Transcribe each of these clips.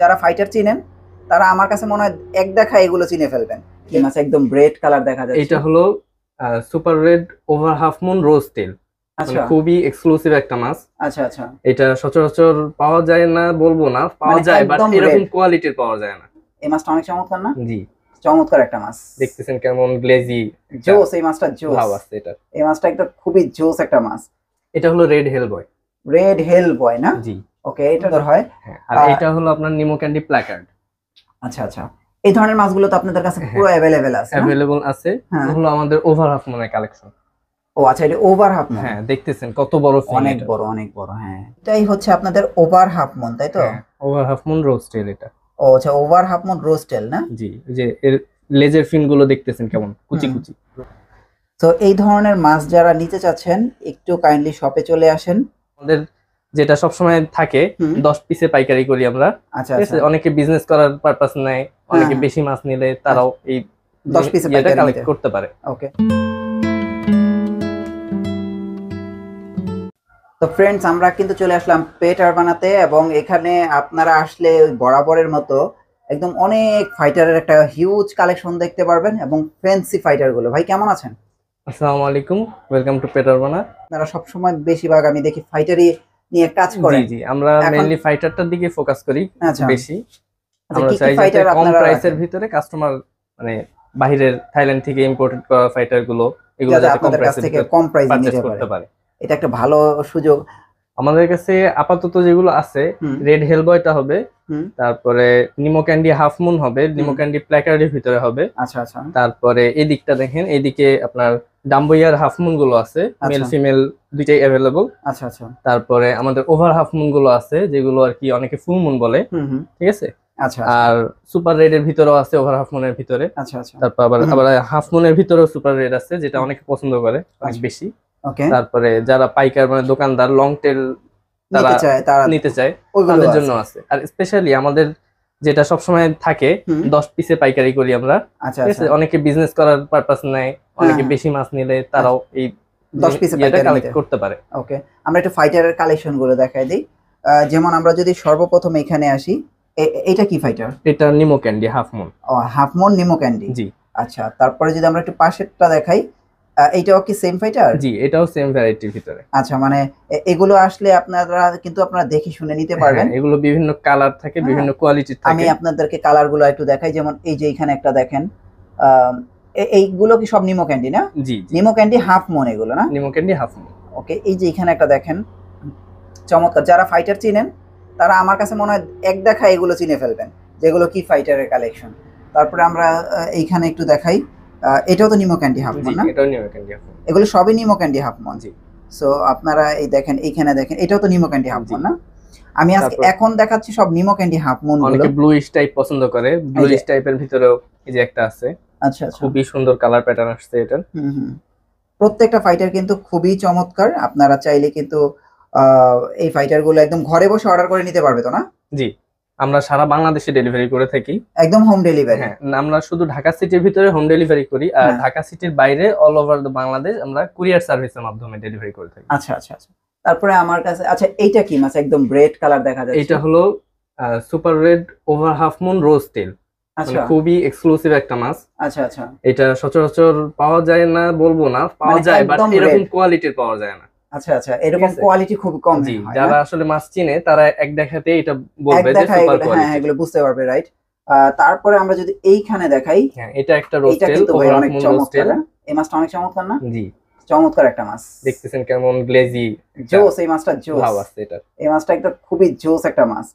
যারা ফাইটার চিনেন তারা আমার কাছে মনে হয় এক দেখা এগুলো চিনে ফেলবেন। কি মাছ একদম রেড কালার দেখা যাচ্ছে। এটা হলো super red over half moon rose tail. আচ্ছা, খুবই এক্সক্লুসিভ একটা মাছ। আচ্ছা আচ্ছা, এটা সচরাচর পাওয়া যায় না বলবো না, পাওয়া যায় বাট এরকম কোয়ালিটির পাওয়া যায় না। এই মাছটা অনেক চমৎকার না? জি, চমৎকার একটা মাছ। দেখতেছেন কেমন গ্লেজি জোস, এই মাছটা জোস ভাব আছে এটা। এই মাছটা একটা খুবই জোস একটা মাছ। এটা হলো রেড হেল বয়। রেড হেল বয় না? জি, ওকে, এটা ধর হয়। আর এটা হলো আপনার নিমো ক্যান্ডি প্ল্যাকার্ড। আচ্ছা আচ্ছা, এই ধরনের মাছগুলো তো আপনাদের কাছে পুরো अवेलेबल আছে? अवेलेबल আছে। হলো আমাদের ওভার হাফ মুনের কালেকশন। ও আচ্ছা, এটা ওভার হাফ মুন। হ্যাঁ, দেখতেছেন কত বড় ফিন, অনেক বড় অনেক বড়। হ্যাঁ, এটাই হচ্ছে আপনাদের ওভার হাফ মুন, তাই তো? ওভার হাফ মুন রোজ টেল এটা। ও আচ্ছা, ওভার হাফ মুন রোজ টেল না? জি, যে এর লেজের ফিন গুলো দেখতেছেন কেমন কুচি কুচি। তো এই ধরনের মাছ যারা নিতে চাচ্ছেন একটু কাইন্ডলি শপে চলে আসেন। আমাদের যেটা সব সময় থাকে 10 পিসে পাইকারি করি আমরা। আচ্ছা ঠিক আছে, অনেকে বিজনেস করার পারপাস নেয়, অনেকে বেশি মাছ নিলে তারাও এই 10 পিসে পাইকারি কালেক্ট করতে পারে। ওকে। তো ফ্রেন্ডস, আমরা কিন্তু চলে আসলাম পেট আরবানাতে, এবং এখানে আপনারা আসলে ওই বরাবরের মতো একদম অনেক ফাইটারের একটা হিউজ কালেকশন দেখতে পারবেন, এবং ফ্যান্সি ফাইটার গুলো। ভাই কেমন আছেন? আসসালামু আলাইকুম, ওয়েলকাম টু পেট আরবানা। আপনারা সব সময় বেশিরভাগ আমি দেখি ফাইটারই নিয়ে কাজ করেন। জি জি, আমরা মেইনলি ফাইটারটার দিকে ফোকাস করি বেশি। আমরা চাই যে কম প্রাইসের ভিতরে কাস্টমার মানে বাইরের থাইল্যান্ড থেকে ইম্পোর্টেড করা ফাইটার গুলো এগুলো যাতে কম প্রাইসে নিতে পারে, এটা একটা ভালো সুযোগ। আমাদের কাছে আপাতত যেগুলো আছে, রেড হেল বয়টা হবে, তারপরে নিমো ক্যান্ডি হাফ মুন হবে, নিমো ক্যান্ডি প্ল্যাকার্ডের ভিতরে হবে। আচ্ছা আচ্ছা, তারপরে এই দিকটা দেখেন, এইদিকে আপনার ডাম্বইয়ার হাফ মুন গুলো আছে, মেল ফিমেল দুইটাই अवेलेबल। আচ্ছা আচ্ছা, তারপরে আমাদের ওভার হাফ মুন গুলো আছে যেগুলো আর কি অনেকে ফুল মুন বলে। ঠিক আছে, আচ্ছা, আর সুপার রেড এর ভিতরেও আছে, ওভার হাফ মুনের ভিতরে। আচ্ছা আচ্ছা, তারপর আবার হাফ মুনের ভিতরেও সুপার রেড আছে, যেটা অনেকে পছন্দ করে অনেক বেশি। তারপরে যারা পাইকার মানে দোকানদার লং টেল তারা নিতে চায় তাদের জন্য আছে। আর স্পেশালি আমাদের যেটা সব সময় থাকে 10 পিসে পাইকারি করি আমরা। ঠিক আছে, অনেকে বিজনেস করার পারপাস নেয়, অনেকে বেশি মাছ নিলে তারাও এই 10 পিসে পাইকারি কালেক্ট করতে পারে। ওকে, আমরা একটু ফাইটারের কালেকশন গুলো দেখাই দিই। যেমন আমরা যদি সর্বপ্রথম এখানে আসি, এটা কি ফাইটার? এটা নিমো ক্যান্ডি হাফ মুন। ও, হাফ মুন নিমো ক্যান্ডি। জি, আচ্ছা। তারপরে যদি আমরা একটু পাশেরটা দেখাই, এইটাও কি সেম ফাইটার? জি, এটাও সেম ভ্যারাইটির ভিতরে। আচ্ছা, মানে এগুলো আসলে আপনারা দেখে শুনে নিতে পারবেন। এগুলো বিভিন্ন কালার থাকে, বিভিন্ন কোয়ালিটির থাকে। আমি আপনাদেরকে কালার গুলো একটু দেখাই। যেমন এই যে এখানে একটা দেখেন, এইগুলো কি সব নিমো ক্যান্ডি না? জি, নিমো ক্যান্ডি হাফ মুন এগুলো না? নিমো ক্যান্ডি হাফ মুন। ওকে, এই যে এখানে একটা দেখেন, চমৎকার। যারা ফাইটার চিনেন তারা আমার কাছে মনে হয় এক দেখা এগুলো চিনে ফেলবেন, যেগুলো কি ফাইটারের কালেকশন। তারপরে আমরা এইখানে একটু দেখাই, এটাও তো নিমো ক্যান্ডি হাফ মুন না? এটাও নিমো ক্যান্ডি হাফ মুন। এগুলো সবই নিমো ক্যান্ডি হাফ মুন। জি, সো আপনারা এই দেখেন, এইখানে দেখেন, এটাও তো নিমো ক্যান্ডি হাফ মুন না? আমি আজকে এখন দেখাচ্ছি সব নিমো ক্যান্ডি হাফ মুন গুলো। অনেকে ব্লুইশ টাইপ পছন্দ করে, ব্লুইশ টাইপের ভিতরেও এই যে একটা আছে। আচ্ছা আচ্ছা, খুবই সুন্দর কালার প্যাটার্ন আসছে এটা। প্রত্যেকটা ফাইটার কিন্তু খুবই চমৎকার। আপনারা চাইলে কিন্তু এই ফাইটার গুলো একদম ঘরে বসে অর্ডার করে নিতে পারবে তো না? জি, আমরা সারা বাংলাদেশে ডেলিভারি করে থাকি, একদম হোম ডেলিভারি। হ্যাঁ, আমরা শুধু ঢাকা সিটির ভিতরে হোম ডেলিভারি করি, আর ঢাকা সিটির বাইরে অল ওভার দ্য বাংলাদেশ আমরা কুরিয়ার সার্ভিসের মাধ্যমে ডেলিভারি করে থাকি। আচ্ছা আচ্ছা আচ্ছা, তারপরে আমার কাছে আচ্ছা, এইটা কি মাছ একদম রেড কালার দেখা যাচ্ছে? এটা হলো super red over half moon rose tail. আচ্ছা, খুবই এক্সক্লুসিভ একটা মাছ। আচ্ছা আচ্ছা, এটা সচরাচর পাওয়া যায় না বলবো না, পাওয়া যায় বাট এরকম কোয়ালিটির পাওয়া যায় না। আচ্ছা আচ্ছা, এরকম কোয়ালিটি খুব কম হয়। যারা আসলে মাছ চিনে তারা এক দেখাতে এটা বলবে যে সুপার কোয়ালিটি। হ্যাঁ, এগুলো বুঝতে পারবে, রাইট। তারপরে আমরা যদি এইখানে দেখাই, হ্যাঁ, এটা একটা রোজ টেল, অনেক চমৎকার। এই মাছটা অনেক চমৎকার না? জি, চমৎকার একটা মাছ। দেখতেছেন কেমন গ্লেজি জোস, এই মাছটা জোস ভাব আছে এটা। এই মাছটা একটা খুবই জোস একটা মাছ।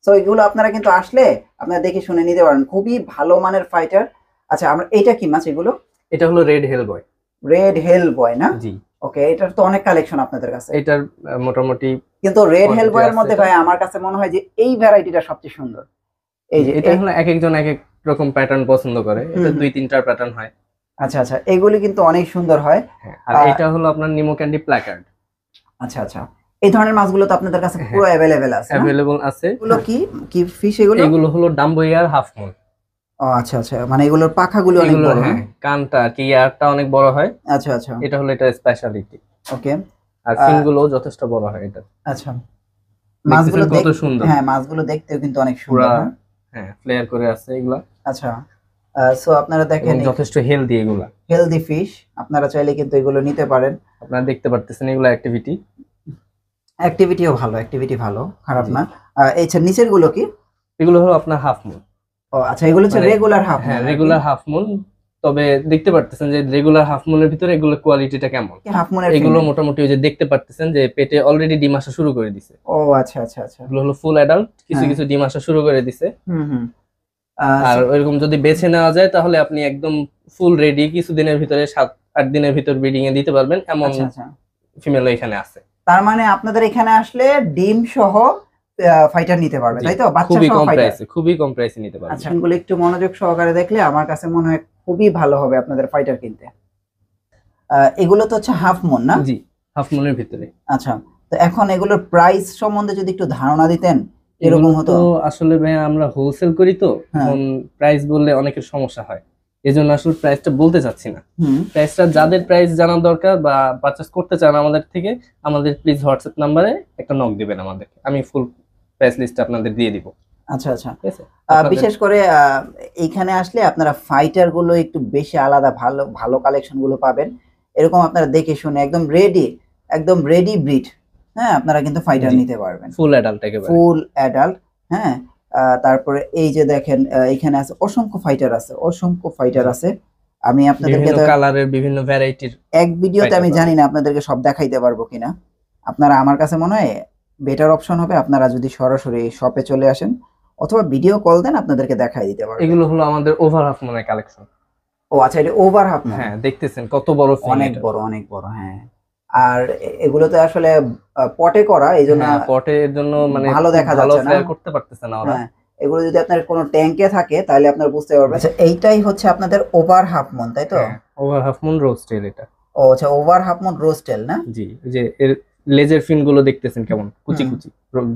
সো এগুলো আপনারা কিন্তু আসলে আপনারা দেখে শুনে নিতে পারেন, খুবই ভালো মানের ফাইটার। আচ্ছা, আমরা এইটা কি মাছ এগুলো? এটা হলো রেড হেল বয়। রেড হেল বয় না? জি, ওকে, এটার তো অনেক কালেকশন আপনাদের কাছে। এটার মোটামুটি, কিন্তু রেড হেল বয়ের মধ্যে ভাই আমার কাছে মনে হয় যে এই ভ্যারাইটিটা সবচেয়ে সুন্দর। এই যে এটা হলো এক একজন এক এক রকম প্যাটার্ন পছন্দ করে, এটা 2-3টার প্যাটার্ন হয়। আচ্ছা আচ্ছা, এগুলি কিন্তু অনেক সুন্দর হয়। আর এটা হলো আপনার নিমো ক্যান্ডি প্ল্যাকার্ড। আচ্ছা আচ্ছা, এই ধরনের মাছগুলো তো আপনাদের কাছে পুরো अवेलेबल আছে? अवेलेबल আছে। এগুলো কি কি ফিশ এগুলো? এগুলো হলো ডাম্বইয়ার হাফ মুন। ও আচ্ছা আচ্ছা, মানে এগুলোর পাখাগুলো অনেক বড়, হ্যাঁ, কানটা কি ইয়ারটা অনেক বড় হয়। আচ্ছা আচ্ছা, এটা হলো এটা স্পেশালিটি। ওকে, আর ফিনগুলো যথেষ্ট বড় হয় এটা। আচ্ছা, মাছগুলো কত সুন্দর। হ্যাঁ, মাছগুলো দেখতেও কিন্তু অনেক সুন্দর। হ্যাঁ, ফ্লেয়ার করে আছে এগুলা। আচ্ছা, সো আপনারা দেখেন যথেষ্ট হেলদি, এগুলা হেলদি ফিশ, আপনারা চাইলে কিন্তু এগুলো নিতে পারেন। আপনারা দেখতে পারতেছেন এগুলা অ্যাক্টিভিটিও ভালো, অ্যাক্টিভিটি ভালো, খারাপ না। এই নিচের গুলো কি? এগুলো হলো আপনার হাফ মুন। ও আচ্ছা, এগুলো হচ্ছে রেগুলার হাফ মুন। হ্যাঁ, রেগুলার হাফ মুন। তবে দেখতে পারতেছেন যে রেগুলার হাফ মুনের ভিতরে এগুলো কোয়ালিটিটা কেমন। হাফ মুনের এগুলো মোটামুটি ওই যে দেখতে পারতেছেন যে পেটে অলরেডি ডিম আসা শুরু করে দিছে। ও আচ্ছা আচ্ছা আচ্ছা, এগুলো হলো ফুল অ্যাডাল্ট, কিছু কিছু ডিম আসা শুরু করে দিছে। আর এরকম যদি বেছে নেওয়া যায় তাহলে আপনি একদম ফুল রেডি, কিছুদিনের ভিতরে 7-8 দিনের ভিতর ব্রিডিং এ দিতে পারবেন এমন ফিমেল এখানে আছে। তার মানে আপনাদের এখানে আসলে ডিম সহ ফাইটার নিতে পারবে, তাই তো? বাচ্চা সহ ফাইটার খুবই কম প্রাইসে নিতে পারবে। আচ্ছা, এগুলো একটু মনোযোগ সহকারে দেখলে আমার কাছে মনে হয় খুবই ভালো হবে আপনাদের ফাইটার কিনতে। এগুলো তো হচ্ছে হাফ মুন না? জি, হাফ মুনের ভিতরে। আচ্ছা, তো এখন এগুলোর প্রাইস সম্বন্ধে যদি একটু ধারণা দিতেন এরকম হতো। আসলে ভাই আমরা হোলসেল করি তো, এখন প্রাইস বললে অনেকের সমস্যা হয়, এজন্য আসলে প্রাইসটা বলতে চাচ্ছি না। প্রাইসটা যাদের প্রাইস জানার দরকার বা পারচেজ করতে চান আমাদের থেকে, আমাদের প্লিজ হোয়াটসঅ্যাপ নাম্বারে একটা নক দিবেন আমাদেরকে, আমি ফুল প্রাইস লিস্ট আপনাদের দিয়ে দিব। আচ্ছা আচ্ছা, বিশেষ করে এইখানে আসলে আপনারা ফাইটার গুলো একটু বেশি আলাদা ভালো ভালো কালেকশন গুলো পাবেন, এরকম আপনারা দেখে শুনে একদম রেডি ব্রিড। হ্যাঁ, আপনারা কিন্তু ফাইটার নিতে পারবেন ফুল অ্যাডাল্ট, একেবারে ফুল অ্যাডাল্ট। হ্যাঁ, তারপরে এই যে দেখেন এখানে আছে অসংখ্য ফাইটার আছে। আমি আপনাদেরকে বিভিন্ন কালারের বিভিন্ন ভ্যারাইটির এক ভিডিওতে আমি জানি না আপনাদেরকে সব দেখাইতে পারবো কিনা। আপনারা, আমার কাছে মনে হয় বেটার অপশন হবে আপনারা যদি সরাসরি শপে চলে আসেন অথবা ভিডিও কল দেন, আপনাদেরকে দেখাই দিতে পারবো। এগুলো হলো আমাদের ওভার হাফ মুনের কালেকশন। ও আচ্ছা, এটা ওভার হাফ মুন। হ্যাঁ, দেখতেছেন কত বড়, অনেক বড়। হ্যাঁ, আর এগুলো তো আসলে পটে করা, এইজন্য পটের জন্য মানে ভালো দেখা যাচ্ছে না, ফ্লেয়ার করতে পারতেছে না ওরা। এগুলো যদি আপনার কোনো ট্যাঙ্কে থাকে তাহলে আপনারা বুঝতে পারবেন। আচ্ছা, এইটাই হচ্ছে আপনাদের ওভার হাফ মুন, তাই তো? ওভার হাফ মুন রোস্টেল এটা। ও আচ্ছা, ওভার হাফ মুন রোস্টেল না? জি, যে এর লেজের ফিন গুলো দেখতেছেন কেমন কুচি কুচি,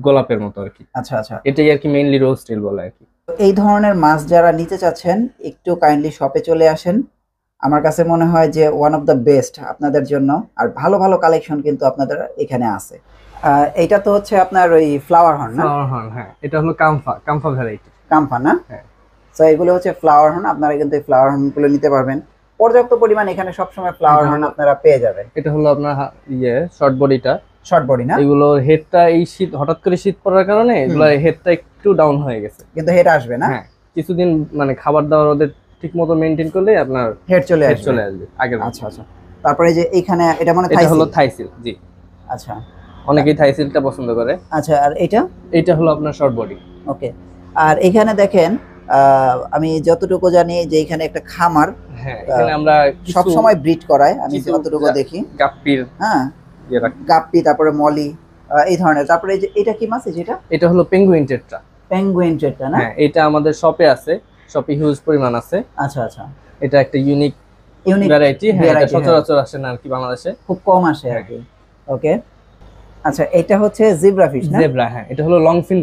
গোলাপের মতো আর কি। আচ্ছা আচ্ছা, এটাই আর কি মেইনলি রোস্টেল বলে আর কি। এই ধরনের মাছ যারা নিতে চাচ্ছেন একটু কাইন্ডলি শপে চলে আসেন। আমার কাছে মনে হয় যে ওয়ান অফ দ্য বেস্ট আপনাদের জন্য, আর ভালো ভালো কালেকশন কিন্তু আপনাদের এখানে আছে। এটা তো হচ্ছে আপনার ওই ফ্লাওয়ার হর্ন না? ফ্লাওয়ার হর্ন, হ্যাঁ, এটা হলো কাম্ফা ভ্যারাইটি। কাম্ফা না? হ্যাঁ। সো এগুলো হচ্ছে ফ্লাওয়ার হর্ন, আপনারা কিন্তু এই ফ্লাওয়ার হর্ন গুলো নিতে পারবেন পর্যাপ্ত পরিমাণ, এখানে সবসময় ফ্লাওয়ার হর্ন আপনারা পেয়ে যাবেন। এটা হলো আপনার শর্ট বডি না? এগুলো হেডটা এই শীত, হঠাৎ করে শীত পড়ার কারণে এগুলো হেডটা একটু ডাউন হয়ে গেছে, কিন্তু হেড আসবে না। হ্যাঁ, কিছুদিন মানে খাবার দাবার ওদের ঠিক মতো মেইনটেইন করলে আপনার হেড চলে আসবে আগের। আচ্ছা আচ্ছা, তারপরে যে এইখানে এটা মানে এটা হলো থাইসিল। জি, আচ্ছা, অনেকেই থাইসিলটা পছন্দ করে। আচ্ছা, আর এটা হলো আপনার শর্ট বডি। ওকে, আর এখানে দেখেন আমি যতটুকু জানি যে এখানে একটা খামার, হ্যাঁ, এখানে আমরা সব সময় ব্রিড করায়, আমি যতটুকু দেখি গাপ্পির, হ্যাঁ, গাপ্পি, তারপরে মলি, এই ধরনের। তারপরে এই যে এটা কি মাছ? এটা হলো পেঙ্গুইন টেট্রা না? হ্যাঁ, এটা আমাদের শপে আছে, শপে হিউজ পরিমাণ আছে। আচ্ছা আচ্ছা, এটা একটা ইউনিক ভ্যারাইটি। হ্যাঁ, এটা সচরাচর আসে না আর কি, বাংলাদেশে খুব কম আসে আর কি। ওকে, আচ্ছা, এটা হচ্ছে জেব্রা ফিশ না? জেব্রা, হ্যাঁ, এটা হলো লং ফিন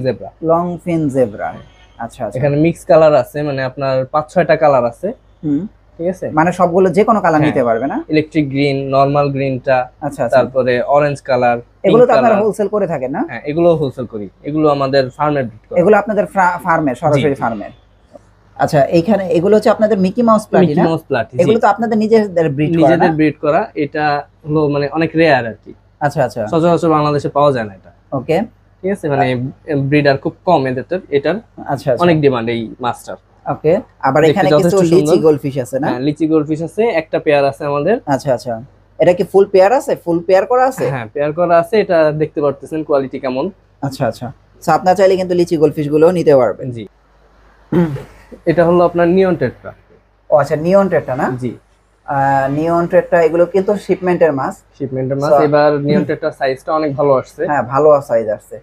জেব্রা। আচ্ছা আচ্ছা, এখানে মিক্স কালার আছে, মানে আপনার 5-6টা কালার আছে। ঠিক আছে, মানে সবগুলো যে কোনো কালার নিতে পারবে না? ইলেকট্রিক গ্রিন, নরমাল গ্রিনটা, আচ্ছা, তারপরে অরেঞ্জ কালার। এগুলো তো আপনারা হোলসেল করে থাকেন না? হ্যাঁ, এগুলো হোলসেল করি, এগুলো আমাদের ফার্মের ব্রিড করা। এগুলো আপনাদের ফার্মের, সরাসরি ফার্মের। আচ্ছা, এইখানে এগুলো হচ্ছে আপনাদের মিকি মাউস প্লাটি না? এগুলো তো আপনাদের নিজেদের ব্রিড করা। এটা হলো মানে অনেক রেয়ার আর কি। আচ্ছা আচ্ছা, সচরাচর বাংলাদেশে পাওয়া যায় না এটা। ওকে, ঠিক আছে, মানে ব্রিডার খুব কম এটার। আচ্ছা, অনেক ডিমান্ড এই মাছটার। ওকে, আবার এখানে কিছু লিচি গোল্ডফিশ আছে না? হ্যাঁ, লিচি গোল্ডফিশ আছে, একটা পেয়ার আছে আমাদের। আচ্ছা আচ্ছা, এটা কি ফুল পেয়ার আছে? ফুল পেয়ার করা আছে? হ্যাঁ, পেয়ার করা আছে, এটা দেখতে পারতেছেন কোয়ালিটি কেমন। আচ্ছা আচ্ছা, সো আপনারা চাইলে কিন্তু লিচি গোল্ডফিশ গুলো নিতে পারবেন। জি, এটা হলো আপনার নিয়ন টেট্রা। ও আচ্ছা, নিয়ন টেট্রা না? জি, নিয়ন টেট্রা এগুলো কিন্তু শিপমেন্টের মাছ। এবার নিয়ন টেট্রার সাইজটা অনেক ভালো আসছে। হ্যাঁ, ভালো সাইজ আসছে।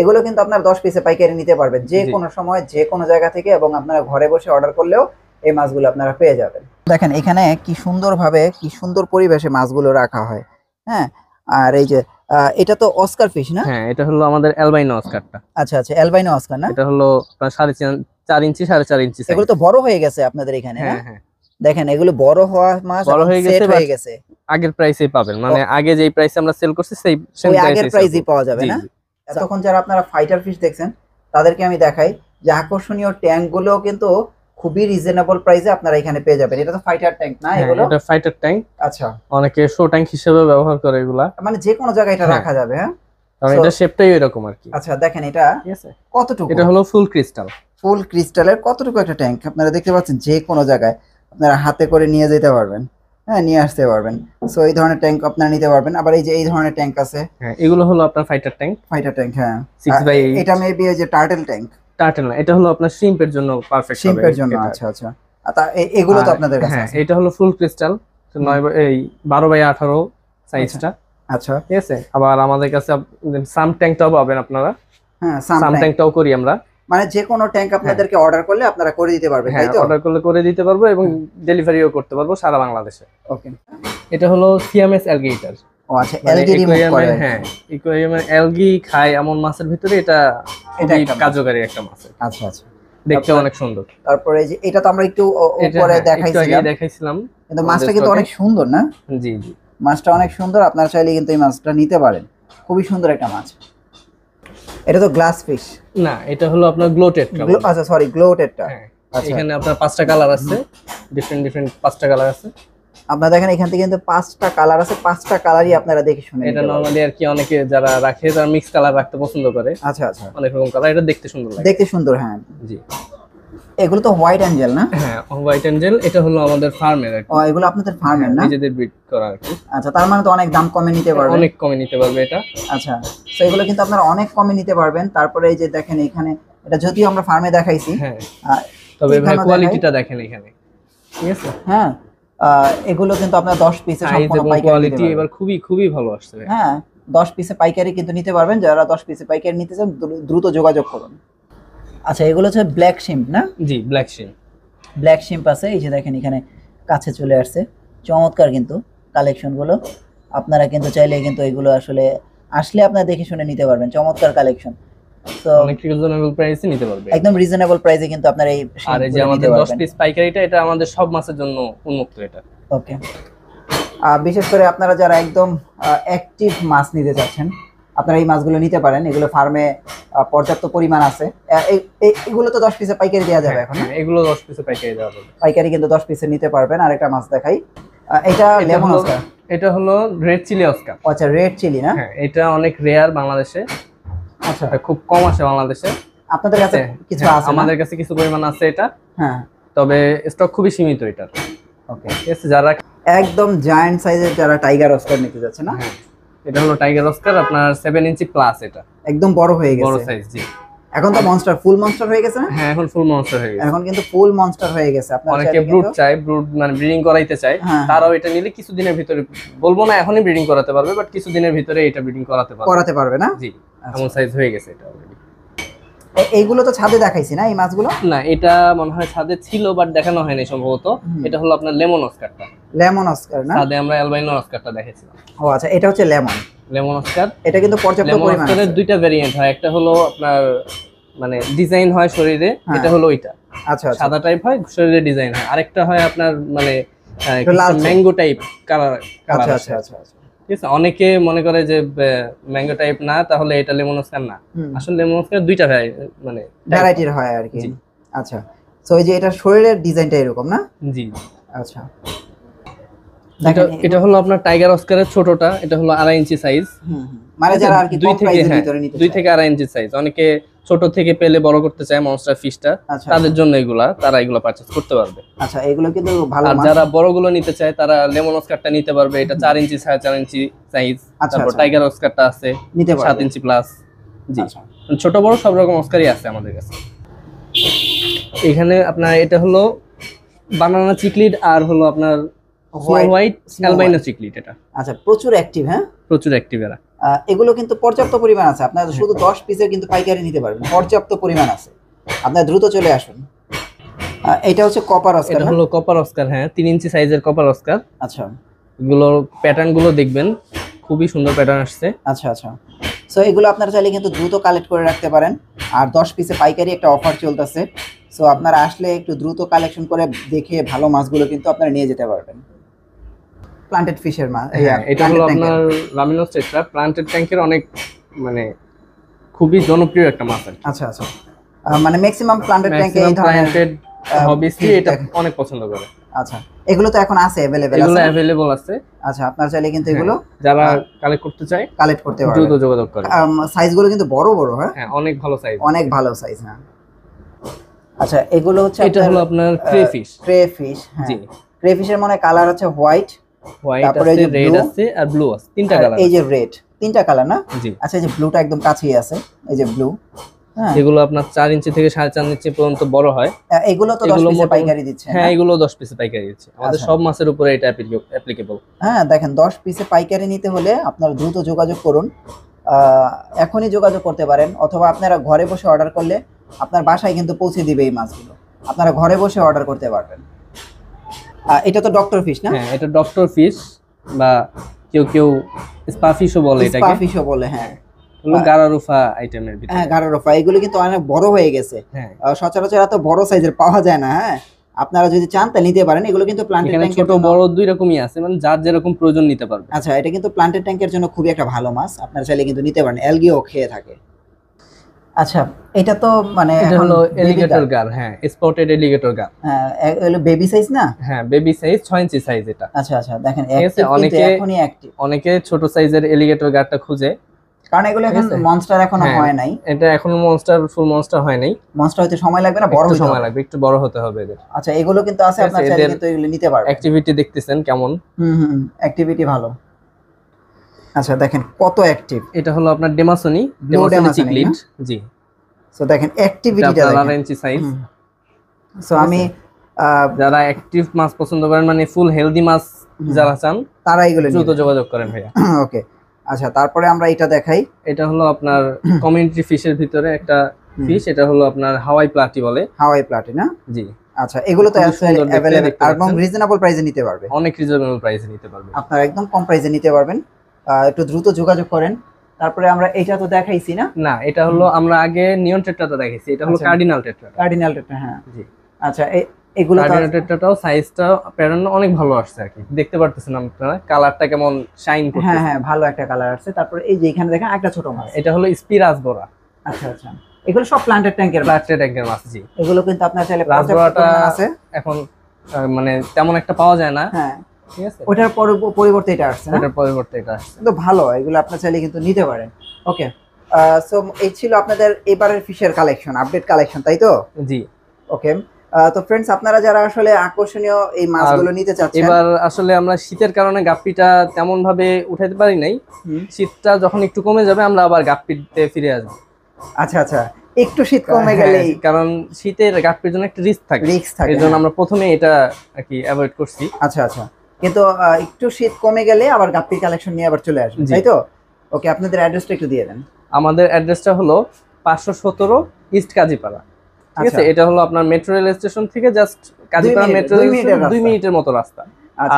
এগুলো কিন্তু আপনার 10 পিসে পাইকারি নিতে পারবেন যে কোনো সময়, যে কোনো জায়গা থেকে, এবং আপনারা ঘরে বসে অর্ডার করলেও এই মাছগুলো আপনারা পেয়ে যাবেন। দেখেন এখানে কি সুন্দরভাবে, কি সুন্দর পরিবেশে মাছগুলো রাখা হয়। হ্যাঁ, আর এই যে এটা তো অস্কার ফিশ না? হ্যাঁ, এটা হলো আমাদের অ্যালবাইনো অস্কারটা। আচ্ছা আচ্ছা, অ্যালবাইনো অস্কার না? এটা হলো 4.5 ইঞ্চি 4.5 ইঞ্চি। এগুলো তো বড় হয়ে গেছে আপনাদের এখানে না? হ্যাঁ, দেখেন এগুলো বড় হওয়া মাছ, বড় হয়ে গেছে, আগের প্রাইসেই পাবেন, মানে আগে যেই প্রাইসে আমরা সেল করছি সেই আগের প্রাইসেই পাওয়া যাবে না? এতক্ষণ যারা আপনারা ফাইটার ফিশ দেখছেন তাদেরকে আমি দেখাই যে আকর্ষণীয় ট্যাঙ্কগুলো কিন্তু খুবই রিজনেবল প্রাইসে আপনারা এখানে পেয়ে যাবেন। এটা তো ফাইটার ট্যাঙ্ক না এগুলো? এটা ফাইটার ট্যাঙ্ক। আচ্ছা, অনেকে শো ট্যাঙ্ক হিসেবে ব্যবহার করে এগুলা, মানে যে কোনো জায়গায় এটা রাখা যাবে। হ্যাঁ, কারণ এটা শেপটাই এরকম আর কি। আচ্ছা দেখেন এটা ঠিক আছে, কতটুকু, এটা হলো ফুল ক্রিস্টাল। ফুল ক্রিস্টালের কতটুকু একটা ট্যাঙ্ক আপনারা দেখতে পাচ্ছেন, যে কোনো জায়গায় আপনারা হাতে করে নিয়ে যেতে পারবেন, হ্যাঁ নিয়ে আসতে পারবেন। সো এই ধরনের ট্যাঙ্ক আপনারা নিতে পারবেন। আবার এই যে এই ধরনের ট্যাঙ্ক আছে, হ্যাঁ এগুলো হলো আপনার ফাইটার ট্যাঙ্ক। ফাইটার ট্যাঙ্ক, হ্যাঁ 6x8। এটা মেবি ওই যে টার্টেল ট্যাঙ্ক। টার্টেল না, এটা হলো আপনার শ্রিম্পের জন্য পারফেক্ট হবে। শ্রিম্পের জন্য, আচ্ছা আচ্ছা। এগুলো তো আপনাদের কাছে হ্যাঁ আছে? এটা হলো ফুল ক্রিস্টাল 12x18 সাইজটা। আচ্ছা, ঠিক আছে। আবার আমাদের কাছে সাম ট্যাঙ্কটাও পাবেন আপনারা। হ্যাঁ সাম ট্যাঙ্কটাও করি আমরা, মানে যে কোনো ট্যাঙ্ক আপনাদেরকে অর্ডার করলে আপনারা করে দিতে পারবেন, তাই তো? অর্ডার করলে করে দিতে পারবো এবং ডেলিভারিও করতে পারবো সারা বাংলাদেশে। ওকে, এটা হলো সিএমএস অ্যালগেটর। ও আচ্ছা, অ্যালগি রিমুভ করে। হ্যাঁ, অ্যাকুয়ারিয়ামে অ্যালগি খায় এমন মাছের ভিতরে এটা খুবই কার্যকরী একটা মাছ। আচ্ছা আচ্ছা, দেখতে অনেক সুন্দর। তারপরে এই যে এটা তো আমরা একটু উপরে দেখাইছিলাম, কিন্তু মাছটা কিন্তু অনেক সুন্দর না? জি জি, মাছটা অনেক সুন্দর, আপনারা চাইলে কিন্তু এই মাছটা নিতে পারেন, খুবই সুন্দর একটা মাছ। এটা তো গ্লাস ফিশ না, এটা হলো আপনার গ্লোটেড। আচ্ছা সরি, গ্লোটেডটা। আচ্ছা, এখানে আপনার 5টা কালার আছে, ডিফারেন্ট 5টা কালার আছে। আপনারা দেখেন এখান থেকে কিন্তু 5টা কালার আছে, 5টা কালারই আপনারা দেখে শুনে এটা নরমালি আর কি অনেকে যারা রাখে তারা মিক্স কালার রাখতে পছন্দ করে। আচ্ছা আচ্ছা, অনেক রকম কালার, এটা দেখতে সুন্দর লাগে। দেখতে সুন্দর, হ্যাঁ জি। এগুলো তো হোয়াইট অ্যাঞ্জেল না? হ্যাঁ হোয়াইট অ্যাঞ্জেল, এটা হলো আমাদের ফার্মের আর কি। ও এগুলো আপনাদের ফার্মের না? নিজেদের ব্রিড করা আর কি। আচ্ছা, তার মানে তো অনেক দাম কমে নিতে পারবেন। অনেক কমে নিতে পারবে এটা। আচ্ছা, তো এগুলো কিন্তু আপনারা অনেক কমে নিতে পারবেন। তারপরে এই যে দেখেন এখানে, এটা যদিও আমরা ফার্মে দেখাইছি, হ্যাঁ তবে ভাই কোয়ালিটিটা দেখেন এখানে। ঠিক আছে, হ্যাঁ এগুলো কিন্তু আপনারা 10 পিসে সম্পূর্ণ পাইকারি কোয়ালিটি এবার খুবই ভালো আসছে। হ্যাঁ 10 পিসে পাইকারি কিন্তু নিতে পারবেন। যারা 10 পিসে পাইকারি নিতে চান দ্রুত যোগাযোগ করুন। আচ্ছা, এগুলো হচ্ছে ব্ল্যাক শিম্প না? জি, ব্ল্যাক শিম্প। ব্ল্যাক শিম্প আছে, এই যে দেখেন এখানে কাছে চলে আসছে, চমৎকার কিন্তু কালেকশনগুলো। আপনারা কিন্তু চাইলে কিন্তু এগুলো আসলে আসলে আপনারা দেখে শুনে নিতে পারবেন, চমৎকার কালেকশন। তো অনেক রিজনেবল প্রাইসে নিতে পারবে, একদম রিজনেবল প্রাইসে কিন্তু আপনারা এই আর এই যে আমাদের 10 পিস পাইকারিটা, এটা আমাদের সব মাছের জন্য উন্মুক্ত এটা। ওকে, বিশেষ করে আপনারা যারা একদম অ্যাক্টিভ মাছ নিতে চাচ্ছেন, আপনারা এই মাছগুলো নিতে পারেন। এগুলো ফার্মে পর্যাপ্ত পরিমাণ আছে। এগুলো তো 10 পিসে পাইকারি দেওয়া যাবে এখন? এগুলো 10 পিসে পাইকারি দেওয়া যাবে, পাইকারি কিন্তু 10 পিসে নিতে পারবেন। আরেকটা মাছ দেখাই, এটা লেমন অস্কার। এটা হলো রেড চিলি অস্কার। আচ্ছা, রেড চিলি না? হ্যাঁ, এটা অনেক রেয়ার বাংলাদেশে। আচ্ছা, এটা খুব কম আসে বাংলাদেশে। আপনাদের কাছে কিছু আছে? আমাদের কাছে কিছু পরিমাণ আছে এটা, হ্যাঁ, তবে স্টক খুবই সীমিত এটা। ওকে, এসে যারা একদম জায়ান্ট সাইজের যারা টাইগার অস্কার নিতে যাচ্ছে না, এটা হলো টাইগার অস্কার আপনার 7 ইঞ্চি প্লাস, এটা একদম বড় হয়ে গেছে, বড় সাইজ। জি, এখন তো মনস্টার, ফুল মনস্টার হয়ে গেছে না? হ্যাঁ, এখন ফুল মনস্টার হয়ে গেছে। এখন কিন্তু ফুল মনস্টার হয়ে গেছে। আপনারা অনেকে ব্রুড চায়, ব্রুড মানে ব্রিডিং করাইতে চায়, তারাও এটা নিলে কিছুদিনের ভিতরে, বলবো না এখনই ব্রিডিং করাতে পারবে, বাট কিছুদিনের ভিতরে এটা ব্রিডিং করাতে পারবে না? জি, এমন সাইজ হয়ে গেছে এটা অলরেডি। এইগুলো তো ছাদে দেখাইছি না, এই মাছগুলো? না, এটা মনে হয় ছাদে ছিল বাট দেখানো হয়নি সম্ভবত। এটা হলো আপনার লেমন অস্কারটা। লেমন অস্কার না? ছাদে আমরা অ্যালবাইনো অস্কারটা দেখেছিলাম। ও আচ্ছা, এটা হচ্ছে লেমন অস্কার। এটা কিন্তু পর্যাপ্ত পরিমাণে আছে। দুইটা ভেরিয়েন্ট হয়, একটা হলো আপনার মানে ডিজাইন হয় শরীরে, এটা হলো ওইটা। আচ্ছা, সাদা টাইপ হয়, শরীরে ডিজাইন হয়। আরেকটা হয় আপনার মানে ম্যাঙ্গো টাইপ কালার। আচ্ছা আচ্ছা আচ্ছা, ঠিক আছে। অনেকে মনে করে যে ম্যাঙ্গো টাইপ না, তাহলে এটা লেমন অস্কার না। আসলে লেমন অস্কার দুইটা মানে ভ্যারাইটির হয় আর কি। আচ্ছা, সো এই যে এটা শরীরের ডিজাইনটা এরকম না? জি, আচ্ছা। এটা হলো আপনার টাইগার অস্কারের ছোটটা, এটা হলো 2.5 ইঞ্চি সাইজ। মানে যারা আর কি কম প্রাইসের ভিতরে নিতে চায়, 2 থেকে 2.5 ইঞ্চি সাইজ। অনেকে ছোট থেকে পেলে বড় করতে চায় মনস্টার ফিশটা, তাদের জন্য তারা এগুলা পারচেজ করতে পারবে। আচ্ছা, এগুলো কিন্তু ভালো। আর যারা বড়গুলো নিতে চায় তারা লেমন অস্কারটা নিতে পারবে, এটা 4 ইঞ্চি 4.5 ইঞ্চি সাইজ। তারপর টাইগার অস্কারটা আছে 7 ইঞ্চি প্লাস। জি, ছোট বড় সব রকম অস্কারই আছে আমাদের কাছে। এখানে আপনার এটা হলো বানানা চিকলিড, আর হলো আপনার হোয়াইট অ্যালবাইনো চিকলিড। এটা আচ্ছা, প্রচুর অ্যাক্টিভ। হ্যাঁ, প্রচুর অ্যাক্টিভ এরা। এগুলো কিন্তু পর্যাপ্ত পরিমাণ আছে, আপনারা শুধু 10 পিসের কিন্তু পাইকারি নিতে পারবেন, পর্যাপ্ত পরিমাণ আছে। আপনারা দ্রুত চলে আসুন। এটা হচ্ছে কপার অস্কার। এটা হলো কপার অস্কার, হ্যাঁ 3 ইঞ্চি সাইজের কপার অস্কার। আচ্ছা, এগুলো প্যাটার্ন গুলো দেখবেন, খুবই সুন্দর প্যাটার্ন আসছে। আচ্ছা আচ্ছা, সো এগুলো আপনারা চাইলে কিন্তু দ্রুত কালেক্ট করে রাখতে পারেন। আর 10 পিসে পাইকারি একটা অফার চলতেছে, সো আপনারা আসলে একটু দ্রুত কালেকশন করে দেখে ভালো মাছগুলো কিন্তু আপনারা নিয়ে যেতে পারবেন। প্লান্টেড ফিশের মাছ, এটা হলো আপনার লামিনোস টেট্রা। প্লান্টেড ট্যাঙ্কের অনেক মানে খুবই জনপ্রিয় একটা মাছ। আচ্ছা আচ্ছা, মানে ম্যাক্সিমাম প্ল্যান্টেড ট্যাঙ্কে এই ধরনের হবিস্টই এটা অনেক পছন্দ করে। আচ্ছা, এগুলো তো এখন আছে अवेलेबल আছে? এগুলো अवेलेबल আছে। আচ্ছা, আপনারা চাইলে কিন্তু এগুলো যারা কালেক্ট করতে চায় কালেক্ট করতে পারবে, দ্রুত যোগাযোগ করে। সাইজগুলো কিন্তু বড় বড়। হ্যাঁ, অনেক ভালো সাইজ, অনেক ভালো সাইজ। হ্যাঁ, আচ্ছা, এগুলো হচ্ছে এটা হলো আপনার ক্রেফিশ। ক্রেফিশ, হ্যাঁ, জি। ক্রেফিশের মনে কালার হচ্ছে হোয়াইট, তারপরে এই যে রেড আছে আর ব্লু আছে, তিনটা কালার। এই যে রেড, তিনটা কালার না? জি। আচ্ছা, এই যে ব্লুটা একদম কাছেই আছে, এই যে ব্লু। হ্যাঁ, এগুলো আপনার 4 ইঞ্চি থেকে 4.5 ইঞ্চি পর্যন্ত বড় হয়। এগুলো তো 10 পিসে পাইকারি দিচ্ছে? হ্যাঁ, এগুলো 10 পিসে পাইকারি দিচ্ছে। আমাদের সব মাছের উপরে এটা অ্যাপ্লিকেবল। হ্যাঁ, দেখেন, 10 পিসে পাইকারি নিতে হলে আপনারা দ্রুত যোগাযোগ করুন। এখনই যোগাযোগ করতে পারেন, অথবা আপনারা ঘরে বসে অর্ডার করলে আপনার বাসায় কিন্তু পৌঁছে দিবে এই মাছগুলো, আপনারা ঘরে বসে অর্ডার করতে পারবেন। এটা তো ডক্টর ফিশ না? হ্যাঁ, এটা ডক্টর ফিশ বা কেউ স্পা ফিশও বলে এটাকে। স্পা ফিশও বলে, হ্যাঁ। হলো গারারোফা আইটেমের ভিতরে। হ্যাঁ, গারারোফা। এগুলো কিন্তু অনেক বড় হয়ে গেছে। হ্যাঁ, সচরাচর এত বড় সাইজের পাওয়া যায় না। হ্যাঁ, আপনারা যদি চান তাহলে নিতে পারেন। এগুলো কিন্তু প্ল্যান্টেড ট্যাঙ্কের ছোট বড় দুই রকমই আছে, মানে যার যেরকম প্রয়োজন নিতে পারবে। আচ্ছা, এটা কিন্তু প্ল্যান্টেড ট্যাঙ্কের জন্য খুবই একটা ভালো মাছ, আপনারা চাইলে কিন্তু নিতে পারেন। অ্যালগিও খেয়ে থাকে। আচ্ছা, এটা তো মানে এটা হলো এলিগেটর গার। হ্যাঁ, স্পটেড এলিগেটর গার। হ্যাঁ, এগুলো বেবি সাইজ না? হ্যাঁ, বেবি সাইজ, 6 ইঞ্চি সাইজ এটা। আচ্ছা আচ্ছা, দেখেন অনেকে ছোট সাইজের এলিগেটর গারটা খুঁজে, কারণ এগুলো এখন মনস্টার এখনো হয় নাই। এটা এখনো ফুল মনস্টার হয় নাই। মনস্টার হতে সময় লাগবে না? বড় সময় লাগবে, একটু বড় হতে হবে এদের। আচ্ছা, এগুলো কিন্তু আছে, আপনারা চাইলে কিন্তু এগুলো নিতে পারবেন। অ্যাক্টিভিটি দেখতেছেন কেমন? অ্যাক্টিভিটি ভালো। আচ্ছা, দেখেন কত অ্যাক্টিভ। এটা হলো আপনার ডেমাসনি চিকলিড। জি। সো দেখেন অ্যাক্টিভিটিটা দেখেন, 4 ইঞ্চি সাইজ। সো আমি যারা অ্যাক্টিভ মাছ পছন্দ করেন, মানে ফুল হেলদি মাছ যারা চান, তারা এগুলো দ্রুত যোগাযোগ করেন ভাইয়া। ওকে, আচ্ছা, তারপরে আমরা এটা দেখাই। এটা হলো আপনার কমিউনিটি ফিশের ভিতরে একটা ফিশ। এটা হলো আপনার হাওয়াই প্লাটি বলে। হাওয়াই প্লাটি না? জি। আচ্ছা, এগুলো তো अवेलेबल এবং রিজনেবল প্রাইসে নিতে পারবে। অনেক রিজনেবল প্রাইসে নিতে পারবে, আপনারা একদম কম প্রাইসে নিতে পারবেন। একটু দ্রুত যোগাযোগ করেন। তারপরে আমরা এটা তো দেখাইছি না? না, এটা হলো আমরা আগে নিয়ন টেট্রাটা দেখাইছি। এটা হলো কার্ডিনাল টেট্রা। কার্ডিনাল টেট্রা, হ্যাঁ। জি। আচ্ছা, এগুলো কার্ডিনাল টেট্রাটাও সাইজটা প্যাটার্ন অনেক ভালো আসছে আর কি। দেখতে পারতেছেন আপনারা কালারটা কেমন শাইন করছে। হ্যাঁ হ্যাঁ, ভালো একটা কালার আসছে। তারপরে এই যে এখানে দেখেন একটা ছোট মাছ, এটা হলো স্পিরাস বোরা। আচ্ছা আচ্ছা, এগুলো সব প্ল্যান্টেড ট্যাঙ্কের মাছ। জি। এগুলো কিন্তু আপনার চাইলে রাসবোরাটা আছে এখন, মানে তেমন একটা পাওয়া যায় না। হ্যাঁ, ঠিক আছে, ওটার পরিবর্তে এটা আসছে। ওটার পরিবর্তে এটা আসছে, কিন্তু ভালো। এগুলো আপনার চাইলে কিন্তু নিতে পারেন। ওকে, সো এই ছিল আপনাদের এবারের ফিশের কালেকশন, আপডেট কালেকশন, তাই তো? জি। ওকে, তো ফ্রেন্ডস, আপনারা যারা আসলে আকর্ষণীয় এই মাছগুলো নিতে চাচ্ছেন, এবার আসলে আমরা শীতের কারণে গাপ্পিটা তেমন ভাবে উঠাইতে পারি নাই। শীতটা যখন একটু কমে যাবে আমরা আবার গাপ্পিতে ফিরে আসবো। আচ্ছা আচ্ছা, একটু শীত কমে গেলেই, কারণ শীতের গাপ্পির জন্য একটা রিস্ক থাকে, এর জন্য আমরা প্রথমে এটা আর কি অ্যাভয়েড করছি। আচ্ছা আচ্ছা, কিন্তু একটু শীত কমে গেলে আবার গাপ্পির কালেকশন নিয়ে আবার চলে আসবে, তাই তো? ওকে, আপনাদের অ্যাড্রেসটা একটু দিয়ে দেন। আমাদের অ্যাড্রেসটা হলো 517 ইস্ট কাজীপাড়া। ঠিক আছে, এটা হলো আপনার মেট্রো রেল স্টেশন থেকে just Kazipara metro rail station 2 মিনিটের মতো রাস্তা।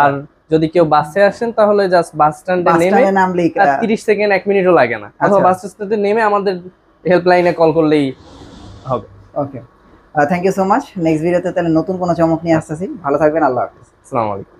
আর যদি কেউ বাসে আসেন তাহলে জাস্ট বাস স্ট্যান্ডে নামলেই 30 সেকেন্ড 1 মিনিটও লাগে না। অথবা বাস স্ট্যান্ডে নেমে আমাদের হেল্পলাইনে কল করলেই হবে। Okay, thank you so much. Next ভিডিওতে তাহলে নতুন কোনো চমক নিয়ে আসতেছি। ভালো থাকবেন, আল্লাহ হাফেজ। আসসালামু আলাইকুম।